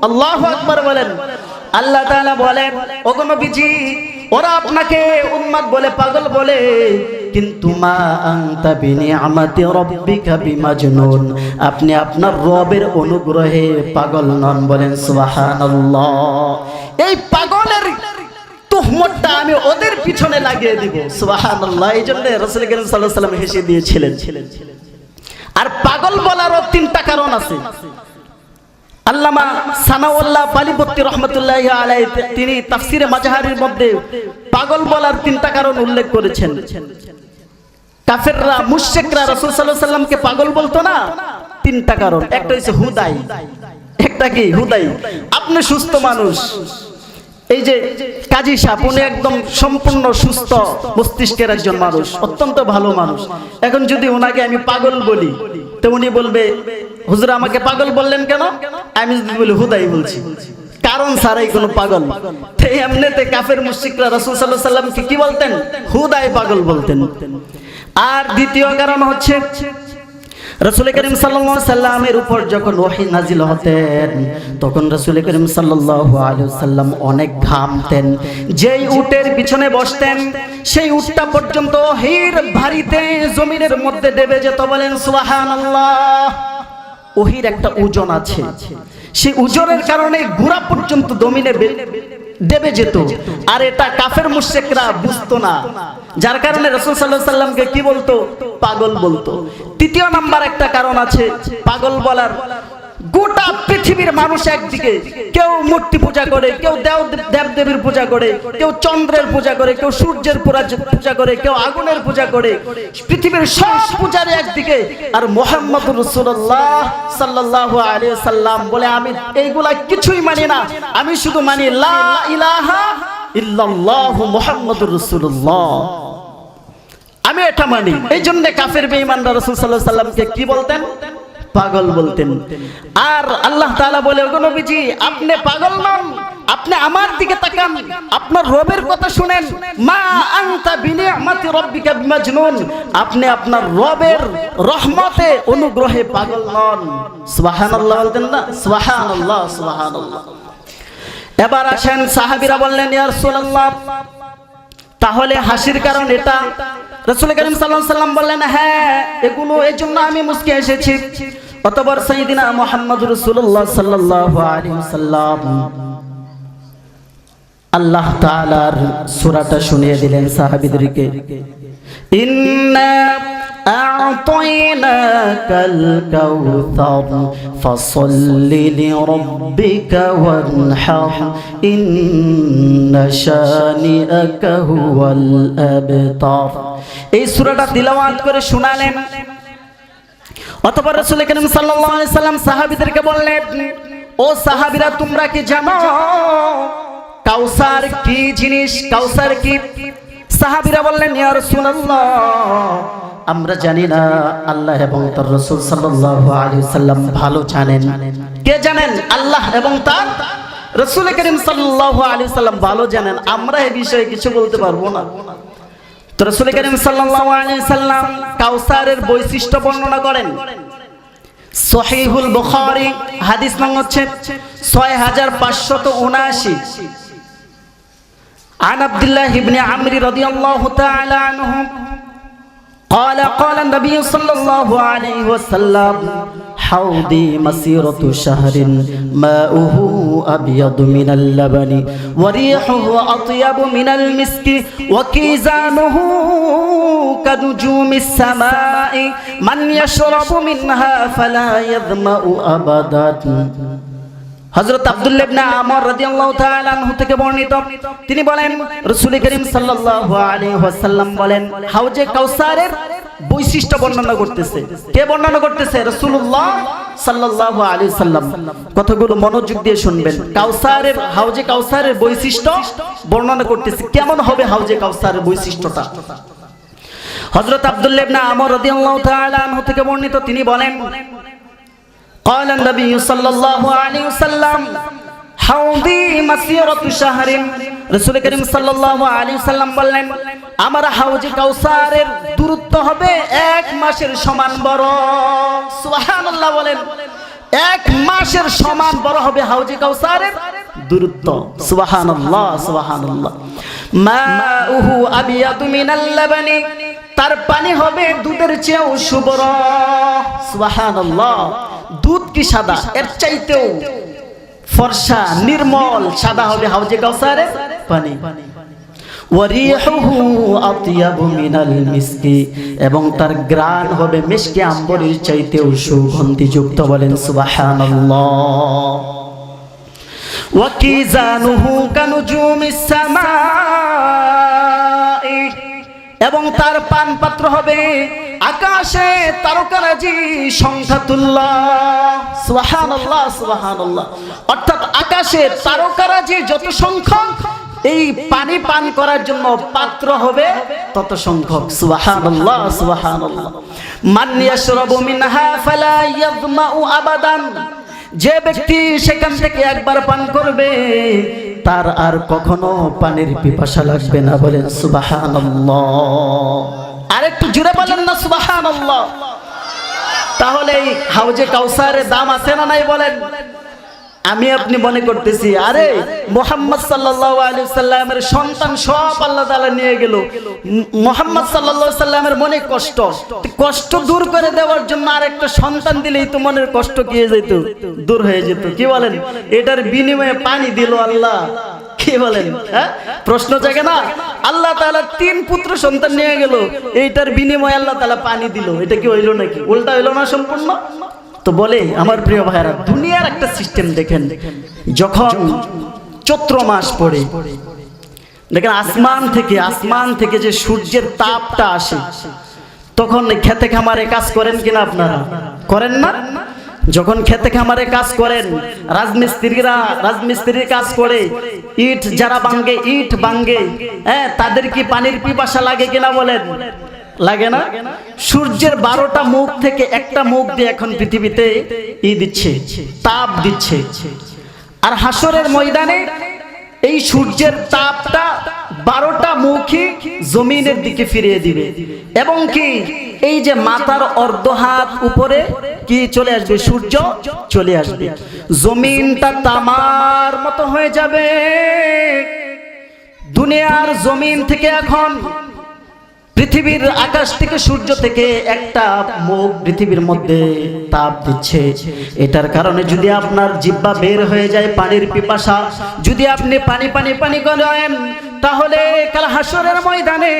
Speaker 1: আল্লাহু আকবার বলেন। আল্লাহ তাআলা বলেন, ওগো নবীজি ওরা আপনাকে উম্মাদ বলে, পাগল বলে, কিন্তু মা আনতা বিনি'মাতি রাব্বিকা বিমাজনুন, আপনি আপনার রবের অনুগ্রহে পাগল নন। বলেন সুবহানাল্লাহ। এই পাগলের তুহমতটা আমি ওদের পিছনে লাগিয়ে দিব। সুবহানাল্লাহ। এইজন্য রাসূল করিম সাল্লাল্লাহু আলাইহি ওয়াসাল্লাম হেসে দিয়েছিলেন। আর পাগল বলারও 3টা কারণ আছে। আল্লামা সানাউল্লাহ পালিপত্তি রাহমাতুল্লাহি আলাইহি তিনি তাফসিরে মাজাহারির মধ্যে পাগল বলার 3টা কারণ উল্লেখ করেছেন। কাফেররা মুশরিকরা রাসূল সাল্লাল্লাহু আলাইহি ওয়াসাল্লামকে পাগল বলতো না, 3টা কারণ। একটা হচ্ছে হুদাই। একটা কি? হুদাই। আপনি সুস্থ মানুষ, এই যে কাজী সাহেব উনি একদম সম্পূর্ণ সুস্থ মস্তিষ্কের একজন মানুষ, অত্যন্ত ভালো মানুষ। এখন যদি ওনাকে আমি পাগল বলি, তো উনি বলবে, হুজুর আমাকে পাগল বললেন কেন? আমি যদি বলি হুদাই বলছি, কারণ ছাড়াই কোনো পাগল। তো এমনিতে কাফের মুশরিকরা রাসূল সাল্লাল্লাহু আলাইহি ওয়াসাল্লামকে কি বলতেন? হুদাই পাগল বলতেন। আর দ্বিতীয় কারণ হচ্ছে, রাসূল করিম সাল্লাল্লাহু আলাইহি ওয়াসাল্লামের উপর যখন ওহী নাজিল হতেন, তখন রাসূল করিম সাল্লাল্লাহু আলাইহি ওয়াসাল্লাম অনেক ঘামতেন। যেই উটের পিছনে বসতেন, সেই উটটা পর্যন্ত ওহীর ভারীতে জমিনের মধ্যে দেবে যেত। বলেন সুবহানাল্লাহ। ওহীর একটা ওজন আছে, সেই ওজনের কারণে ঘোড়া পর্যন্ত জমিনে দেবে যেত। আর এটা কাফের মুশরিকরা বুঝতো না, যার কারণে রাসূল সাল্লাল্লাহু আলাইহি ওয়াসাল্লামকে কি বলতো? পাগল বলতো। তৃতীয় নাম্বার একটা কারণ আছে পাগল বলার। গোটা পৃথিবীর মানুষ একদিকে, কেউ মূর্তি পূজা করে, কেউ দেবদেবীর পূজা করে, কেউ চন্দ্রের পূজা করে, কেউ সূর্যের পূজা করে, কেউ আগুনের পূজা করে। পৃথিবীর সব পূজার একদিকে, আর মুহাম্মদুর রাসূলুল্লাহ সাল্লাল্লাহু আলাইহি ওয়াসাল্লাম বলে, আমি এইগুলা কিছুই মানি না, আমি শুধু মানি লা ইলাহা ইল্লাল্লাহু মুহাম্মাদুর রাসূলুল্লাহ। আমি এটা মানি। এই জন্য কাফের বেঈমানরা রাসূল সাল্লাল্লাহু আলাইহি ওয়াসাল্লামকে কি বলতেন? পাগল বলতেন। আর আল্লাহ তাআলা বলে, ওগো নবীজি আপনি পাগল নন, আপনি আমার দিকে তাকান, আপনার রবের কথা শুনেন। মা আনতা বিনিআমাতি রাব্বিকা বিমাজনুন, আপনি আপনার রবের রহমতে অনুগ্রহে পাগল নন। সুবহানাল্লাহ বলতেন না? সুবহানাল্লাহ সুবহানাল্লাহ। এবার আসেন, সাহাবীরা বললেন ইয়া রাসূলুল্লাহ তাহলে হাসির কারণ এটা? রাসূল করিম সাল্লাল্লাহু আলাইহি সাল্লাম বললেন হ্যাঁ, এগুলো এজন্য আমি মুস্কে এসেছি। অতঃপর সাইয়্যিদিনা মুহাম্মদুর রাসূলুল্লাহ সাল্লাল্লাহু আলাইহি ওয়াসাল্লাম আল্লাহ তাআলার সূরাটা শুনিয়ে দিলেন সাহাবীদেরকে। ইন্না আ'তাইনাকাল কাউসার ফাসাল্লি লিরাব্বিকা ওয়ানহার ইন্না শানিআকা হুয়াল আবতার। এই সূরাটা তিলাওয়াত করে শোনালেন। অতঃপর রাসূল করিম সাল্লাল্লাহু আলাইহি সাল্লাম সাহাবীদেরকে বললেন, ও সাহাবীরা তোমরা কি জানো কাউসার কি জিনিস? কাউসার কি? সাহাবীরা বললেন ইয়া রাসূলুল্লাহ আমরা জানি না, আল্লাহ এবং তার রাসূল সাল্লাল্লাহু আলাইহি ওয়াসাল্লাম ভালো জানেন। কে জানেন? আল্লাহ এবং তার রাসূল করিম সাল্লাল্লাহু আলাইহি ওয়াসাল্লাম ভালো জানেন, আমরা এই বিষয়ে কিছু বলতে পারবো না। তো রাসূল করিম সাল্লাল্লাহু আলাইহি ওয়াসাল্লাম কাউসারের বৈশিষ্ট্য বর্ণনা করেন। সহিহুল বুখারী হাদিস নং হচ্ছে 6579। عن عبد الله بن عمرو رضي الله تعالى عنه قال قال النبي صلى الله عليه وسلم حوضي مسيرة شهر ماؤه أبيض من اللبن وريحه أطيب من المسك وكيزانه كنجوم السماء من يشرب منها فلا يظمأ أبدا। হযরত আব্দুল্লাহ ইবনে আমর রাদিয়াল্লাহু তাআলা আনহু থেকে বর্ণিত, তিনি বলেন রাসূল করিম সাল্লাল্লাহু আলাইহি ওয়াসাল্লাম বলেন হাউজে কাউসারের বৈশিষ্ট্য বর্ণনা করতেছে। কে বর্ণনা করতেছে? রাসূলুল্লাহ সাল্লাল্লাহু আলাইহি ওয়াসাল্লাম। কথাগুলো মনোযোগ দিয়ে শুনবেন। কাউসারের হাউজে কাউসারের বৈশিষ্ট্য বর্ণনা করতেছে। কেমন হবে হাউজে কাউসারের বৈশিষ্ট্যটা? হযরত আব্দুল্লাহ ইবনে আমর রাদিয়াল্লাহু তাআলা আনহু থেকে বর্ণিত, তিনি বলেন قال النبي صلى الله عليه وسلم حوضي مسيرة شهر। রাসূল করিম সাল্লাল্লাহু আলাইহি ওয়াসাল্লাম বললেন আমার হাউজে কাউসারের দূরত্ব হবে 1 মাসের সমান বড়। সুবহানাল্লাহ বলেন, 1 মাসের সমান বড় হবে হাউজে কাউসারের দূরত্ব। সুবহানাল্লাহ সুবহানাল্লাহ। মাউহু আবিয়াদু মিনাল লাবানি, তার পানি হবে দুধের চেয়েও সুবর। সুবহানাল্লাহ। দুধ কি সাদা? এর চাইতেও ফর্সা নির্মল সাদা হবে হাউজে কাউসারের পানি। ওয়ারিহুহু আতিয়াবু মিনাল মিসকি, এবং তার ঘ্রাণ হবে মিশকে আম্বরের চাইতেও সুগন্ধিযুক্ত। বলেন সুবহানাল্লাহ। ওয়া কিজানুহু কানুজুমিস সামাই, এবং তার পান পাত্র হবে আকাশে তারকারাজি সংখ্যা তুল্য। সুবহানাল্লাহ সুবহানাল্লাহ। অর্থাৎ আকাশে তারকারাজি যত সংখ্যক, এই পানি পান করার জন্য পাত্র হবে তত সংখ্যক। সুবহানাল্লাহ সুবহানাল্লাহ। মান ইয়াশরাবু মিনহা ফালা ইয়াযমাউ আবাদান, যে ব্যক্তি সেখান থেকে একবার পান করবে তার আর কখনো পানির পিপাসা লাগবে না। বলেন সুবহানাল্লাহ। আরেকটু জোরে বলেন না সুবহানাল্লাহ। তাহলে এই হাউজে কাউসারের দাম আছে না নাই বলেন? আমি আপনি মনে করতেছি আরে মুহাম্মদ সাল্লাল্লাহু আলাইহি সাল্লামের সন্তান সব আল্লাহ তাআলা নিয়ে গেল, মুহাম্মদ সাল্লাল্লাহু আলাইহি সাল্লামের মনে কষ্ট, কষ্ট দূর করে দেওয়ার জন্য আরেকটা সন্তান দিলেই তো মনের কষ্ট কি হয়ে যেত? দূর হয়ে যেত। কি বলেন? এটার বিনিময়ে পানি দিল আল্লাহ। কি বলেন? হ্যাঁ, প্রশ্ন জাগে না? আল্লাহ তাআলা 3 পুত্র সন্তান নিয়ে গেল, এইটার বিনিময়ে আল্লাহ তাআলা পানি দিল। এটা কি হইল নাকি? উল্টা হইল না সম্পূর্ণ? তো বলে আমার প্রিয় ভাইরা, দুনিয়ার একটা সিস্টেম দেখেন, যখন চৈত্র মাস পড়ে দেখেন আসমান থেকে যে সূর্যের তাপটা আসে, তখন খেতে খামারে কাজ করেন কিনা আপনারা? করেন না? যখন খেতে খামারে কাজ করেন, রাজমিস্ত্রির কাজ করে, ইট যারা ভাঙ্গে, হ্যাঁ, তাদের কি পানির পিপাসা লাগে কিনা বলেন? লাগে না? সূর্যের 12টা মুখ থেকে একটা মুখ দিয়ে এখন পৃথিবীতে দিচ্ছে, তাপ দিচ্ছে। আর হাসরের ময়দানে এই সূর্যের তাপটা 12টা মুখী জমিনের দিকে ফিরিয়ে দিবে এবং কি এই যে মাথার অর্ধ হাত উপরে কি চলে আসবে, সূর্য চলে আসবে, জমিনটা তামার মতো হয়ে যাবে। দুনিয়ার জমিন থেকে এখন পৃথিবীর আকাশ থেকে সূর্য থেকে একটা মুখ পৃথিবীর মধ্যে তাপ দিচ্ছে। এটার কারণে যদি আপনার জিহ্বা বের হয়ে যায় পানির পিপাসা, যদি আপনি পানি পানি পানি করেন, তাহলে কাল হাসরের ময়দানে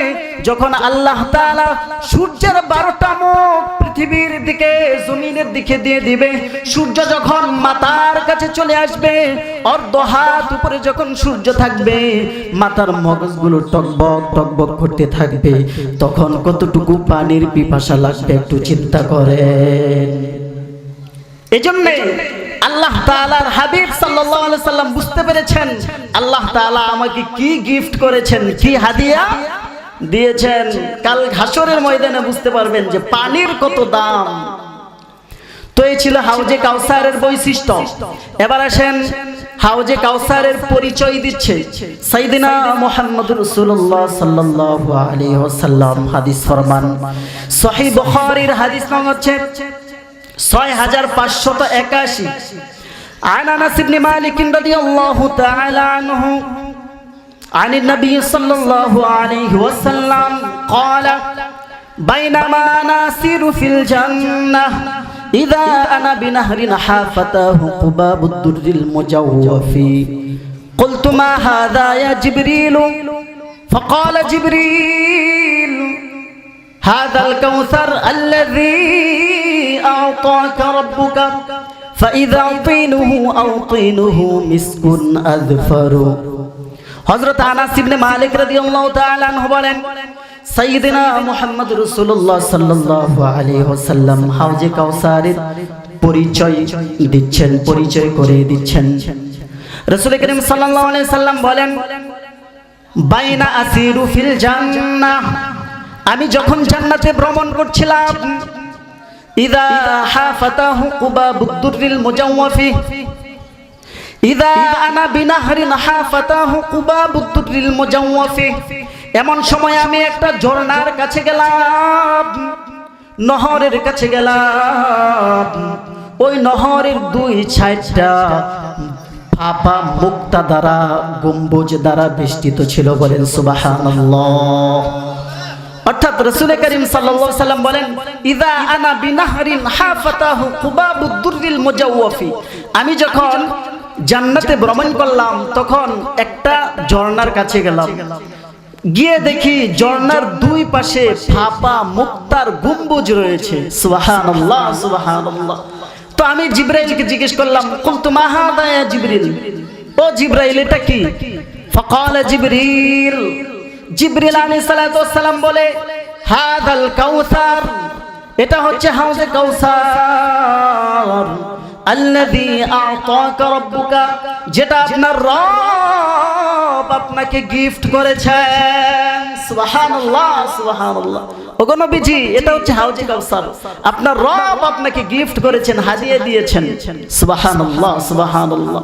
Speaker 1: যখন আল্লাহ তাআলা সূর্যের 12টা মুখ পৃথিবীর দিকে জমিনের দিকে দিয়ে দিবে, সূর্য যখন মাথার কাছে চলে আসবে, অর্ধ হাত উপরে যখন সূর্য থাকবে, মাথার মগজগুলো টকবক টকবক করতে থাকবে, তখন কতটুকু পানির পিপাসা লাগবে একটু চিন্তা করেন। এজন্য আল্লাহ তাআলার হাবিব সাল্লাল্লাহু আলাইহি সাল্লাম বুঝতে পেরেছেন আল্লাহ তাআলা আমাকে কি গিফট করেছেন, কি হাদিয়া দিয়েছেন। কাল হাসরের ময়দানে বুঝতে পারবেন যে পানির কত দাম। তো এই ছিল হাউজে কাউসারের বৈশিষ্ট্য। এবার আসেন হাউজে কাউসারের পরিচয় দিচ্ছে সাইয়েদিনা মুহাম্মদুর রাসূলুল্লাহ সাল্লাল্লাহু আলাইহি ওয়াসাল্লাম। হাদিস ফরমান, সহিহ বুখারীর হাদিস নং হচ্ছে 6581। عن انس بن مالك رضي الله تعالى عنه عن النبي صلى الله عليه وسلم قال بينما انا اسير في الجنه اذا انا بنهر حافته قباب الدر المجوف قلت ما هذا يا جبريل فقال جبريل هذا الكوثر الذي أعطاك ربك فإذا أو طينه مسك أذفر। হযরত আনাস ইবনে মালিক রাদিয়াল্লাহু তাআলা আনহু বলেন, সাইয়েদিনা মুহাম্মদ রাসূলুল্লাহ সাল্লাল্লাহু আলাইহি ওয়াসাল্লাম হাউজে কাউসারের পরিচয় দিচ্ছেন, পরিচয় করে দিচ্ছেন। রাসূল করিম সাল্লাল্লাহু আলাইহি সাল্লাম বলেন, বাইনা আসিরু ফিল জান্নাহ, আমি যখন জান্নাতে ভ্রমণ করছিলাম, ইযা হাফাতাহু কুবাবুদ দুররিল মুজাওয়াফি, ইযা আনা বিনাহরিন হাফাতাহু কুবাবুদ দুররিল মুজাওয়াফি, এমন সময় আমি একটা ঝর্ণার কাছে গেলাম, নহরের কাছে গেলাম, ওই নহরের দুই সাইডটা ফাঁপা মুক্তা দ্বারা গম্বুজ দ্বারা বেষ্টিত ছিল। বলেন সুবহানাল্লাহ। অর্থাৎ রাসূল করিম সাল্লাল্লাহু আলাইহি সাল্লাম বলেন, ইযা আনা বিনাহরিন হাফাতাহু কুবাবুদ দুররিল মুজাওয়াফি, আমি যখন জান্নাতে ভ্রমণ করলাম তখন একটা ঝর্ণার কাছে গেলাম, গিয়ে দেখি ঝর্ণার দুই পাশে ফাঁপা মুক্তার গম্বুজ রয়েছে। সুবহানাল্লাহ সুবহানাল্লাহ। তো আমি জিবরাইলকে জিজ্ঞেস করলাম, কুলতু মা হাদা ইয়া জিবরিল, ও জিবরাইল এটা কি? ফাকালা জিবরিল, জিবরিল আলাইহিস সালাতু ওয়াস সালাম বলে, হাদাল কাউসার, এটা হচ্ছে হাউজে কাউসার, আল্লাযী আ'তাকা রাব্বুকা, যেটা আপনার রব আপনাকে গিফট করেছেন। সুবহানাল্লাহ সুবহানাল্লাহ। ওগো নবীজি, এটা হচ্ছে হাউজে কাউসার, আপনার রব আপনাকে গিফট করেছেন, হাদিয়া দিয়েছেন। সুবহানাল্লাহ সুবহানাল্লাহ।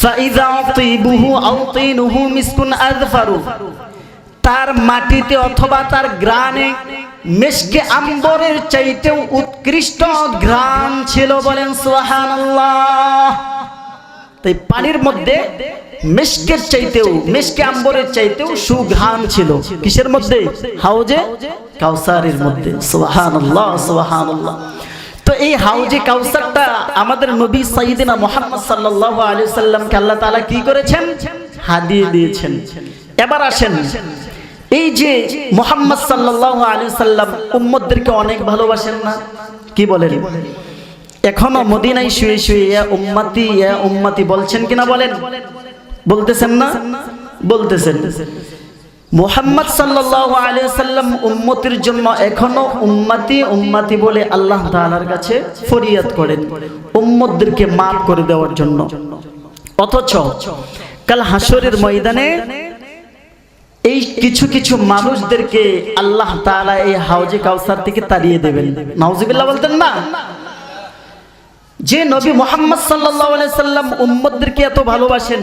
Speaker 1: ফাইযা আতিবুহু আও তিনুহু মিসকুন আযফারু, তার মাটিতে অথবা তার গ্রানে মিশকে আম্বরের চাইতেও উৎকৃষ্ট ঘ্রাণ ছিল। বলেন সুবহানাল্লাহ। তাই পানির মধ্যে মিশকের চাইতেও, মিশকে আম্বরের চাইতেও সুঘ্রাণ ছিল। কিসের মধ্যে? হাউজে কাউসারের মধ্যে। সুবহানাল্লাহ সুবহানাল্লাহ। তো এই হাউজে কাউসারটা আমাদের নবী সাইয়েদিনা মুহাম্মদ সাল্লাল্লাহু আলাইহি ওয়াসাল্লামকে আল্লাহ তাআলা কি করেছেন? হাদিয়া দিয়েছেন। এবার আসেন, এই যে মুহাম্মদ সাল্লাল্লাহু আলাইহি ওয়াসাল্লাম উম্মতদেরকে অনেক ভালোবাসেন না? কি বলেন? এখনো মদিনায় শুয়ে শুয়ে ইয়া উম্মতি বলছেন কিনা বলেন? বলতেছেন না? বলতেছেন। মুহাম্মদ সাল্লাল্লাহু আলাইহি ওয়াসাল্লাম উম্মতের জন্য এখনো উম্মতি বলে আল্লাহ তাআলার কাছে ফরিয়াদ করেন উম্মতদেরকে maaf করে দেওয়ার জন্য। অথচ কাল হাসরের ময়দানে এই কিছু কিছু মানুষদেরকে আল্লাহ তাআলা এই হাউজে কাউসার থেকে তাড়িয়ে দেবেন। নাউজুবিল্লাহ বলতেন না? যে নবী মুহাম্মদ সাল্লাল্লাহু আলাইহি সাল্লাম উম্মতদেরকে এত ভালোবাসেন,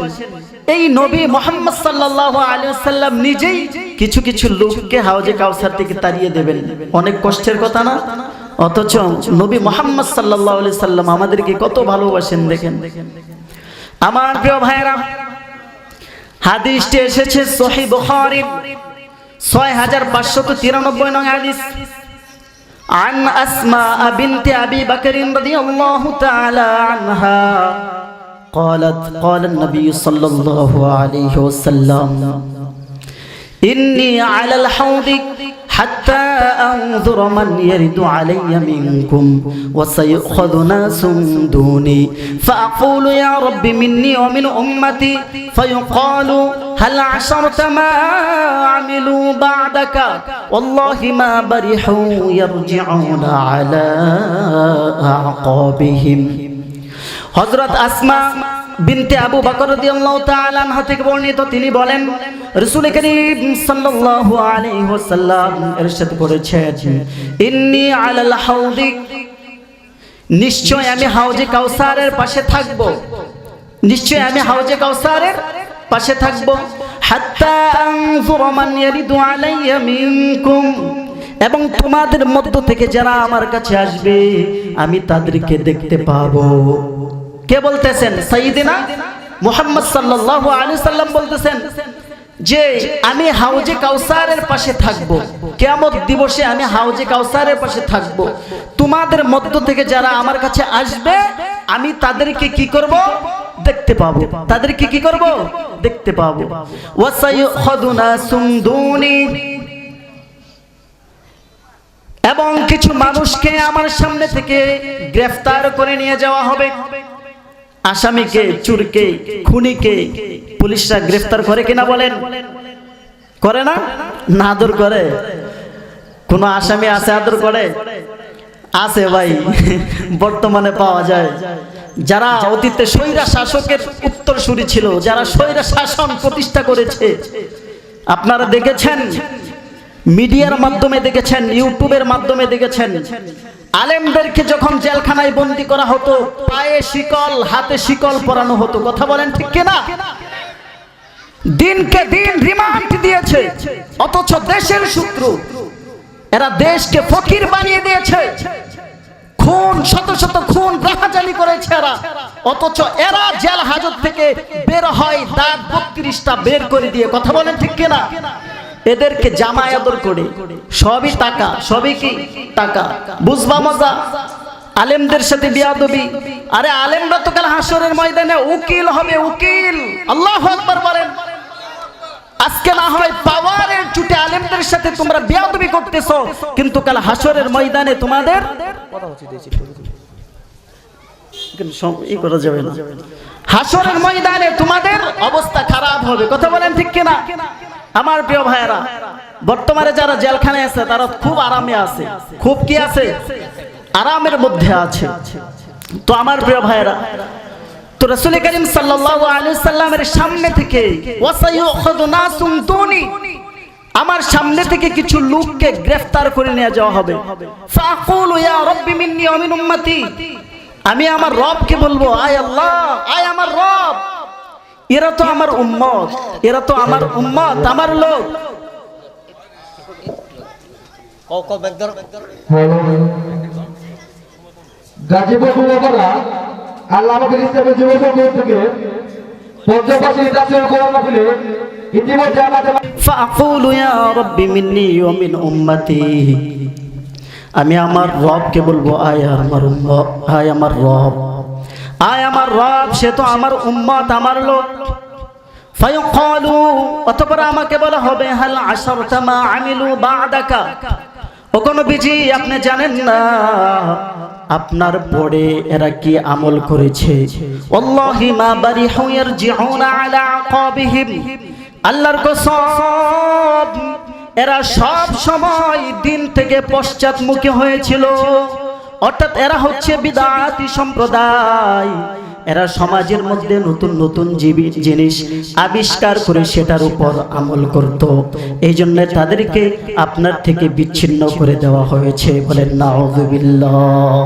Speaker 1: এই নবী মুহাম্মদ সাল্লাল্লাহু আলাইহি সাল্লাম নিজেই কিছু কিছু লোককে হাউজে কাউসার থেকে তাড়িয়ে দেবেন। অনেক কষ্টের কথা না? অথচ নবী মুহাম্মদ সাল্লাল্লাহু আলাইহি সাল্লাম আমাদেরকে কত ভালোবাসেন দেখেন। আমার প্রিয় ভাইরা, হাদিসটি এসেছে সহিহ বুখারী 6593 নং হাদিস। عن أسماء بنت أبي بكر رضي الله تعالى عنها قالت قال النبي صلى الله عليه وسلم إني على الحوض حتى أنظر من يرد علي منكم وسيأخذ ناس دوني فأقول يا رب مني ومن أمتي فيقال هل عشرت ما عملوا بعدك والله ما برحوا يرجعون على أعقابهم। হযরত আসমা বিনতে আবু বকর রাদিয়াল্লাহু তাআলা আনহা থেকে বর্ণিত, তিনি বলেন রাসূল করিম সাল্লাল্লাহু আলাইহি ওয়াসাল্লাম ইরশাদ করেছেন, ইন্নী আলাল হাউদি, নিশ্চয় আমি হাউজে কাউসারের পাশে থাকব, নিশ্চয় আমি হাউজে কাউসারের পাশে থাকব। হাত্তা আনজুর মান ইয়ারিদু আলাইয়া মিনকুম, এবং তোমাদের মধ্য থেকে যারা আমার কাছে আসবে আমি তাদেরকে দেখতে পাবো। কে বলতেছেন? সাইয়্যিদিনা মুহাম্মদ সাল্লাল্লাহু আলাইহি সাল্লাম বলতেছেন যে আমি হাউজে কাউসারের পাশে থাকব, কিয়ামত দিবসে আমি হাউজে কাউসারের পাশে থাকব। তোমাদের মধ্য থেকে যারা আমার কাছে আসবে আমি তাদেরকে কি করব? দেখতে পাবো। তাদেরকে কি করব? দেখতে পাবো। ওয়াসায়ুখাদুনা সুমদুনি, এবং কিছু মানুষকে আমার সামনে থেকে গ্রেফতার করে নিয়ে যাওয়া হবে। আসামিকে, চোরকে, খুনিকে পুলিশরা গ্রেফতার করে কিনা বলেন? করে না? না আদর করে? কোন আসামি আছে আদর করে? আছে ভাই, বর্তমানে পাওয়া যায়। যারা অতীতে স্বৈরা শাসকের উত্তরসূরি ছিল, যারা স্বৈরা শাসন প্রতিষ্ঠা করেছে, আপনারা দেখেছেন, মিডিয়ার মাধ্যমে দেখেছেন, ইউটিউবের মাধ্যমে দেখেছেন, আলেমদেরকে যখন জেলখানায় বন্দী করা হতো পায়ে শিকল হাতে শিকল পরানো হতো। কথা বলেন ঠিক কিনা? দিনকে দিন রিমান্ড দিয়েছে, অথচ দেশের শত্রু এরা দেশকে ফকির বানিয়ে দিয়েছে। খুন, শত শত খুন রাহাজানি করেছে এরা, অথচ এরা জেল হাজত থেকে বের হয় দাঁত 32টা বের করে দিয়ে। কথা বলেন ঠিক কিনা? এদেরকে জামায় আদর করে, সবই টাকা, সবই কি টাকা। বুঝবা মজা? আলেমদের সাথে বিয়াদবি। আরে আলেমরা তো কাল হাসরের ময়দানে উকিল হবে, উকিল। আল্লাহু আকবার বলেন। আজকে না হয় পাওয়ারের চুটে আলেমদের সাথে তোমরা বিয়াদবি করতেছো, কিন্তু কাল হাসরের ময়দানে তোমাদের করা যাবে না। হাসরের ময়দানে তোমাদের অবস্থা খারাপ হবে। কথা বলেন ঠিক কিনা? আমার প্রিয় ভাইয়েরা, বর্তমানে যারা জেলখানায় আছে তারা খুব আরামে আছে। খুব কি আছে? আরামের মধ্যে আছে। তো আমার প্রিয় ভাইয়েরা, তো রাসূল করিম সাল্লাল্লাহু আলাইহি সাল্লামের সামনে থেকে ওয়াসায়ুখাযু নাসুন দুনি, আমার সামনে থেকে কিছু লোককে গ্রেফতার করে নিয়ে যাওয়া হবে। ফাকুলু ইয়া রাব্বি মিন্নি ওয়া মিন উম্মতি, আমি আমার রবকে বলবো, আয় আল্লাহ, আয় আমার রব, এরা তো আমার উম্মত, এরা তো আমার উম্মত, আমার লোক।
Speaker 2: গাজীপুর উপজেলা আল্লামা ইসলামী যুব সংঘ থেকে পঞ্চপাশী রাসূল কোরআন মাহফিলে ইতিমধ্যে আমাদের
Speaker 1: ফাকুলু ইয়া রাব্বি মিন্নি ওয়া মিন উম্মতি, আমি আমার রবকে বলবো, আয় আমার উম্মত, আয় আমার রব, আয় আমার রব, সে তো আমার উম্মত, আমার লোক। ফায়ুকালু, অতঃপর আমাকে বলা হবে, হাল আশারতা মা আমিলু বা'দাকা, ও কোন নবীজি আপনি জানেন না আপনার পরে এরা কি আমল করেছে? ওয়াল্লাহি মা বারিহু ইয়ারজিউনা আলা আকাবিহিম, আল্লাহর কসম এরা সব সময় দিন থেকে পশ্চাৎমুখী হয়েছিল। অর্থাৎ এরা হচ্ছে বিদআতি সম্প্রদায়। এরা সমাজের মধ্যে নতুন নতুন জিনিস আবিষ্কার করে সেটার উপর আমল করত। এই জন্য তাদেরকে আপনার থেকে বিচ্ছিন্ন করে দেওয়া হয়েছে। বলেন নাউযুবিল্লাহ।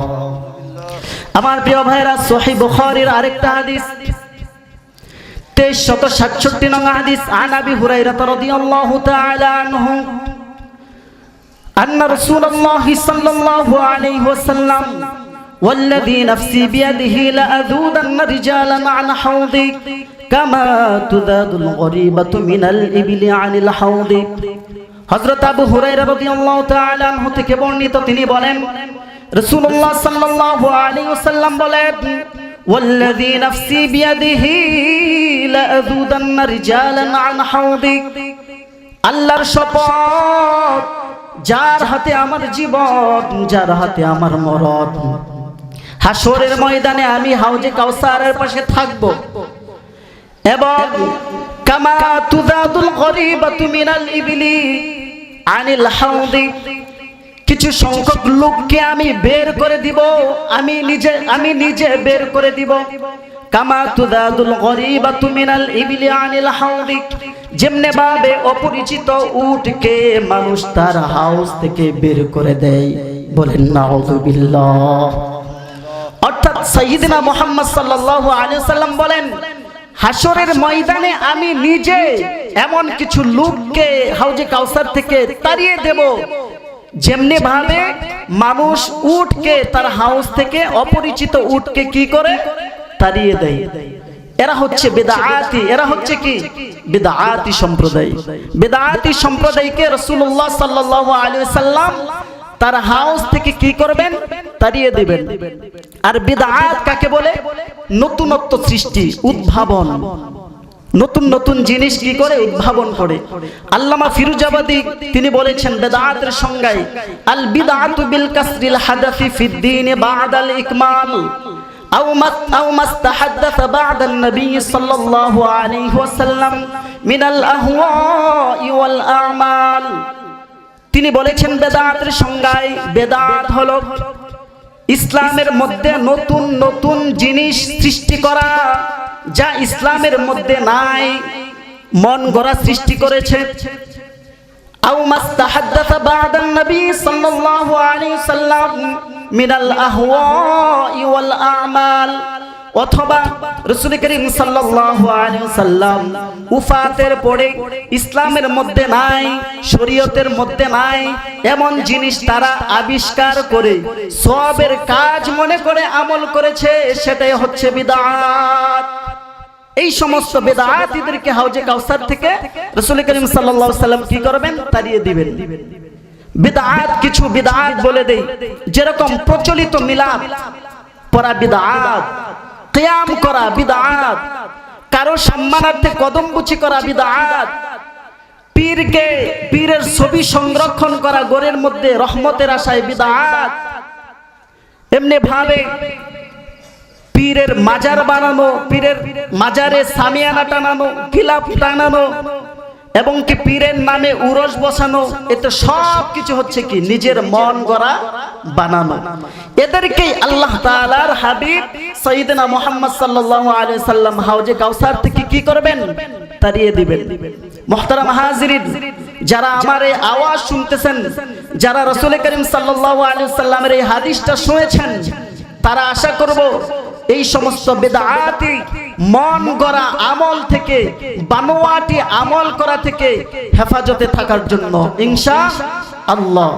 Speaker 1: আমার প্রিয় ভাইরা, সহিহ বুখারীর আরেকটা হাদিস 2367 নং হাদিস, আন আবি হুরায়রা রাদিয়াল্লাহু তাআলা আনহু আন্না রাসূলুল্লাহ সাল্লাল্লাহু আলাইহি ওয়াসাল্লাম والذي نفسي بيده لأذودن رجالا عن حوضي كما تذاد الغريبة من الإبل عن الحوض। হযরত আবু হুরায়রা রাদিয়াল্লাহু তাআলা আনহু থেকে বর্ণিত, তিনি বলেন রাসূলুল্লাহ সাল্লাল্লাহু আলাইহি ওয়াসাল্লাম বলেন, والذي نفسي بيده لأذودن رجالا عن حوضي, আল্লাহর শপথ, যার হাতে আমার জীবন, যার হাতে আমার মরণ, হাসরের ময়দানে আমি হাউজে কাউসারের পাশে থাকব এবং কামা তুযাদুল গরিবাতু মিনাল ইবলি আনিল হাউদি, কিছু সংখ্যক লোককে আমি বের করে দিব, আমি নিজে বের করে দিব। কামা তুযাদুল গরিবাতু মিনাল ইবলি আনিল হাউদি, যেমনে ভাবে অপরিচিত উটকে মানুষ তার হাউস থেকে বের করে দেয়। বলেন নাউযুবিল্লাহ। অর্থাৎ সাইয়্যিদিনা মুহাম্মদ সাল্লাল্লাহু আলাইহি ওয়াসাল্লাম বলেন, হাসরের ময়দানে আমি নিজে এমন কিছু লোককে হাউজে কাউসার থেকে তাড়িয়ে দেব, যেমনি ভাবে মানুষ উটকে তার হাউস থেকে অপরিচিত উটকে কি করে তাড়িয়ে দেয়। এরা হচ্ছে বিদআতি, এরা হচ্ছে কি বিদআতি সম্প্রদায়। বিদআতি সম্প্রদায়কে রাসূলুল্লাহ সাল্লাল্লাহু আলাইহি ওয়াসাল্লাম তার হাউস থেকে কি করবেন, তাড়িয়ে দিবেন। আর বিদআত কাকে বলে? নতুনত্ব সৃষ্টি, উদ্ভাবন, নতুন নতুন জিনিস কি করে উদ্ভাবন করে। আল্লামা ফিরুজাবাদী তিনি বলেছেন বিদআতের সংজ্ঞায়, আল বিদআতু বিল কাসরিল হাদাফি ফিদ দ্বীন বা'দাল ইকমাল আও মাস্তাহাদাথা বা'দান নবী সাল্লাল্লাহু আলাইহি ওয়াসাল্লাম মিনাল আহওয়াই ওয়াল আমাল। তিনি বলেছেন বেদাতের সংজ্ঞায়, বেদাত হলো ইসলামের মধ্যে নতুন নতুন জিনিস সৃষ্টি করা, যা ইসলামের মধ্যে নাই, মন গড়া সৃষ্টি করেছে। আও মাস্তাহাদাথা বা'দান নবী সাল্লাল্লাহু আলাইহি ওয়াসাল্লাম মিনাল আহওয়াই ওয়াল আমাল, অথবা রাসূল করিম সাল্লাল্লাহু আলাইহি ওয়াসাল্লাম উফাতের পরে ইসলামের মধ্যে নাই, শরীয়তের মধ্যে নাই এমন জিনিস তারা আবিষ্কার করে সওয়াবের কাজ মনে করে আমল করেছে, সেটাই হচ্ছে বিদআত। এই সমস্ত বিদআতীদেরকে হাউজে কাউসার থেকে রাসূল করিম সাল্লাল্লাহু আলাইহি ওয়াসাল্লাম কি করবেন, তাড়িয়ে দিবেন। বিদআত কিছু বিদআত বলে দেই, যেরকম প্রচলিত মিলাদ পড়া বিদআত, কিয়াম করা বিদআত, কারো সম্মানার্থে কদমবুচি করা বিদআত, পীরের ছবি সংরক্ষণ করা ঘরের মধ্যে রহমতের আশায় বিদআত, এমনি ভাবে পীরের মাজার বানানো, পীরের মাজারে সামিয়ানা টানানো, খিলাফ টানানো এবং কি পীরের নামে উরস বসানো, এতে সব কিছু হচ্ছে কি নিজের মন গড়া বানানো। এদেরকেই আল্লাহ তাআলার হাবিব সাইয়্যিদিনা মুহাম্মদ সাল্লাল্লাহু আলাইহি ওয়াসাল্লাম হাউজে কাউসার থেকে কি করবেন, তাড়িয়ে দিবেন। মুহতারাম হাজিরিন, যারা আমার এই আওয়াজ শুনতেছেন, যারা রাসূল করিম সাল্লাল্লাহু আলাইহি ওয়াসাল্লামের এই হাদিসটা শুনেছেন, তারা আশা করব এই সমস্ত বিদআতি মন গড়া আমল থেকে, বানোয়াটি আমল করা থেকে হেফাজতে থাকার জন্য ইনশাআল্লাহ।